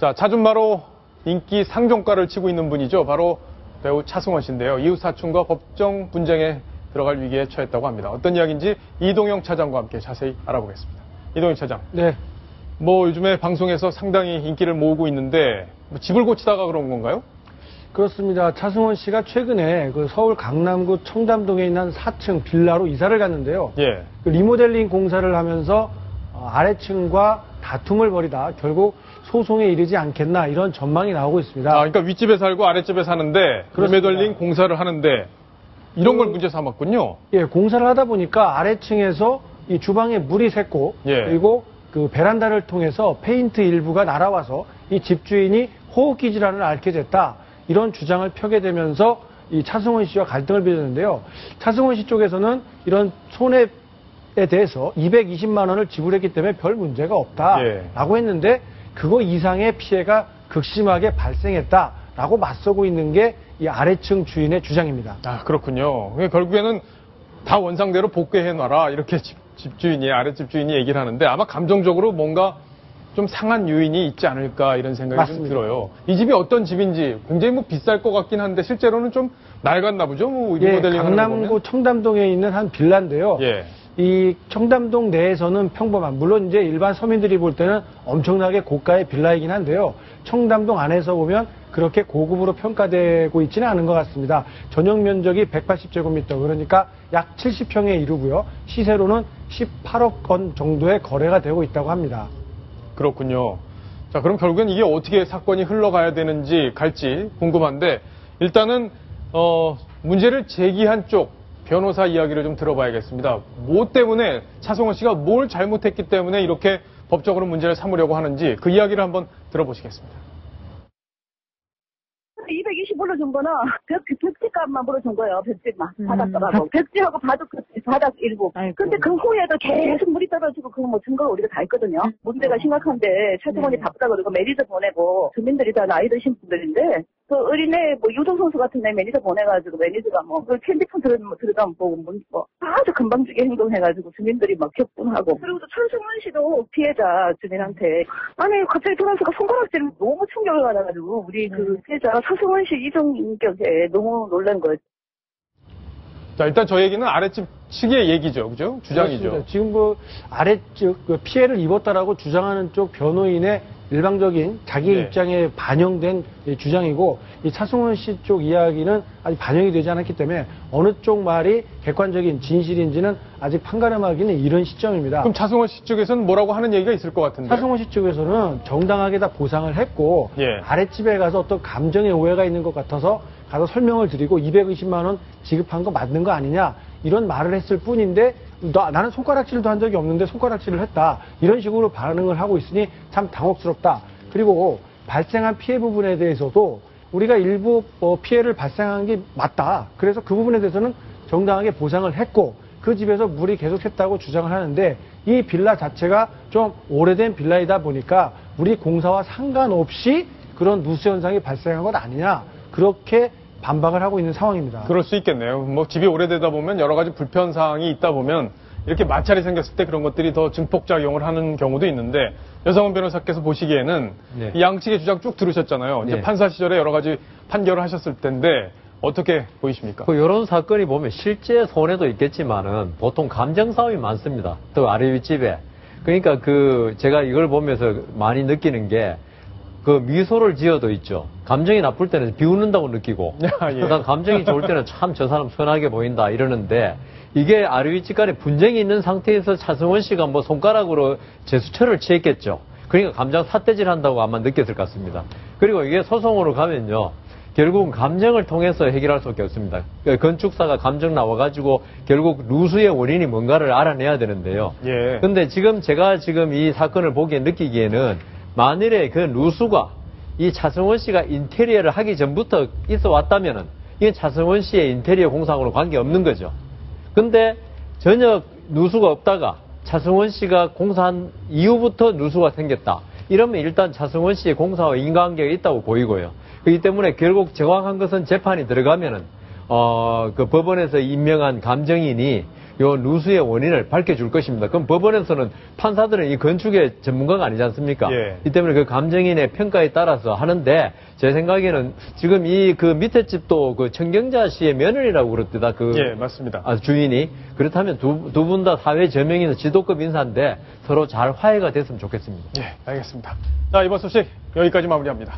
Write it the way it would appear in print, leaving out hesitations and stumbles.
자, 차준마로 인기 상종가를 치고 있는 분이죠. 바로 배우 차승원 씨인데요. 이웃 사촌과 법정 분쟁에 들어갈 위기에 처했다고 합니다. 어떤 이야기인지 이동영 차장과 함께 자세히 알아보겠습니다. 이동영 차장. 네. 뭐 요즘에 방송에서 상당히 인기를 모으고 있는데 뭐 집을 고치다가 그런 건가요? 그렇습니다. 차승원 씨가 최근에 그 서울 강남구 청담동에 있는 4층 빌라로 이사를 갔는데요. 예. 그 리모델링 공사를 하면서 아래층과 다툼을 벌이다 결국 소송에 이르지 않겠나 이런 전망이 나오고 있습니다. 아, 그러니까 윗집에 살고 아랫집에 사는데 리모델링 공사를 하는데 이런 걸 문제 삼았군요. 예, 공사를 하다 보니까 아래층에서 이 주방에 물이 샜고 예. 그리고 그 베란다를 통해서 페인트 일부가 날아와서 이 집주인이 호흡기 질환을 앓게 됐다. 이런 주장을 펴게 되면서 이 차승원 씨와 갈등을 빚었는데요. 차승원 씨 쪽에서는 이런 손해에 대해서 220만 원을 지불했기 때문에 별 문제가 없다라고 했는데 그거 이상의 피해가 극심하게 발생했다라고 맞서고 있는 게 이 아래층 주인의 주장입니다. 아, 그렇군요. 결국에는 다 원상대로 복귀해놔라 이렇게 집주인이 아랫집 주인이 얘기를 하는데 아마 감정적으로 뭔가 좀 상한 요인이 있지 않을까 이런 생각이 맞습니다. 좀 들어요. 이 집이 어떤 집인지 굉장히 뭐 비쌀 것 같긴 한데 실제로는 좀 낡았나 보죠. 뭐 리모델링 하는 거 보면. 강남구 청담동에 있는 한 빌라인데요. 예. 이 청담동 내에서는 평범한, 물론 이제 일반 서민들이 볼 때는 엄청나게 고가의 빌라이긴 한데요. 청담동 안에서 보면 그렇게 고급으로 평가되고 있지는 않은 것 같습니다. 전용 면적이 180제곱미터, 그러니까 약 70평에 이르고요. 시세로는 18억 원 정도의 거래가 되고 있다고 합니다. 그렇군요. 자, 그럼 결국엔 이게 어떻게 사건이 흘러가야 되는지 갈지 궁금한데 일단은 문제를 제기한 쪽 변호사 이야기를 좀 들어봐야겠습니다. 뭐 때문에 차승원 씨가 뭘 잘못했기 때문에 이렇게 법적으로 문제를 삼으려고 하는지 그 이야기를 한번 들어보시겠습니다. 220 불러준 거는 벽지값만 불러준 거예요. 벽지만 바닥값하고 벽지하고 바닥 일부. 근데 그 후에도 계속 물이 떨어지고 그거 뭐 증거가 우리가 다 있거든요. 문제가 심각한데 차승원이 바쁘다 그러고 매니저 보내고 주민들이 다 나이 드신 분들인데 그 어린애 뭐 유도 선수 같은 애 매니저 보내가지고 매니저가 뭐 그 핸드폰 들여다 보고 뭐 아주 금방지게 행동해가지고 주민들이 막 격분하고 그리고 또 차승원 씨도 피해자 주민한테 아니 갑자기 들어와서 손가락질을 너무 충격을 받아가지고 우리 그 피해자가 차승원 씨 이중인격에 너무 놀란 거예요. 자, 일단 저 얘기는 아랫집 측의 얘기죠. 그죠? 주장이죠. 그렇습니다. 지금 그 아랫집 피해를 입었다라고 주장하는 쪽 변호인의 일방적인 자기의 입장에 반영된 주장이고 이 차승원 씨 쪽 이야기는 아직 반영이 되지 않았기 때문에 어느 쪽 말이 객관적인 진실인지는 아직 판가름하기는 이른 시점입니다. 그럼 차승원 씨 쪽에서는 뭐라고 하는 얘기가 있을 것 같은데. 차승원 씨 쪽에서는 정당하게 다 보상을 했고 아랫집에 가서 어떤 감정의 오해가 있는 것 같아서 가서 설명을 드리고 220만 원 지급한 거 맞는 거 아니냐 이런 말을 했을 뿐인데 나는 손가락질도 한 적이 없는데 손가락질을 했다. 이런 식으로 반응을 하고 있으니 참 당혹스럽다. 그리고 발생한 피해 부분에 대해서도 우리가 일부 피해를 발생한 게 맞다. 그래서 그 부분에 대해서는 정당하게 보상을 했고 그 집에서 물이 계속했다고 주장을 하는데 이 빌라 자체가 좀 오래된 빌라이다 보니까 우리 공사와 상관없이 그런 누수 현상이 발생한 것 아니냐. 그렇게 반박을 하고 있는 상황입니다. 그럴 수 있겠네요. 뭐 집이 오래되다 보면 여러 가지 불편 사항이 있다 보면 이렇게 마찰이 생겼을 때 그런 것들이 더 증폭작용을 하는 경우도 있는데 여성원 변호사께서 보시기에는 이 양측의 주장 쭉 들으셨잖아요. 이제 판사 시절에 여러 가지 판결을 하셨을 텐데 어떻게 보이십니까? 이런 사건이 보면 실제 손해도 있겠지만은 보통 감정 싸움이 많습니다. 또 아래 윗집에. 그러니까 제가 이걸 보면서 많이 느끼는 게 미소를 지어도 있죠. 감정이 나쁠 때는 비웃는다고 느끼고, 감정이 좋을 때는 참 저 사람 선하게 보인다 이러는데, 이게 아래 윗집 간에 분쟁이 있는 상태에서 차승원 씨가 뭐 손가락으로 제스처를 취했겠죠. 그러니까 감정 삿대질 한다고 아마 느꼈을 것 같습니다. 그리고 이게 소송으로 가면요. 결국은 감정을 통해서 해결할 수밖에 없습니다. 건축사가 감정 나와가지고 결국 누수의 원인이 뭔가를 알아내야 되는데요. 근데 제가 이 사건을 보기에 느끼기에는 만일에 그 누수가 이 차승원 씨가 인테리어를 하기 전부터 있어 왔다면은 이건 차승원 씨의 인테리어 공사하고는 관계없는 거죠. 근데 전혀 누수가 없다가 차승원 씨가 공사한 이후부터 누수가 생겼다. 이러면 일단 차승원 씨의 공사와 인과관계가 있다고 보이고요. 그렇기 때문에 결국 정확한 것은 재판이 들어가면은 그 법원에서 임명한 감정인이 요 누수의 원인을 밝혀줄 것입니다. 그럼 법원에서는 판사들은 이 건축의 전문가가 아니지 않습니까? 예. 이 때문에 그 감정인의 평가에 따라서 하는데 제 생각에는 지금 이 그 밑에 집도 그 청경자 씨의 며느리라고 그랬다. 예, 맞습니다. 주인이. 그렇다면 두 분 다 사회 저명인 지도급 인사인데 서로 잘 화해가 됐으면 좋겠습니다. 예, 알겠습니다. 자, 이번 소식 여기까지 마무리합니다.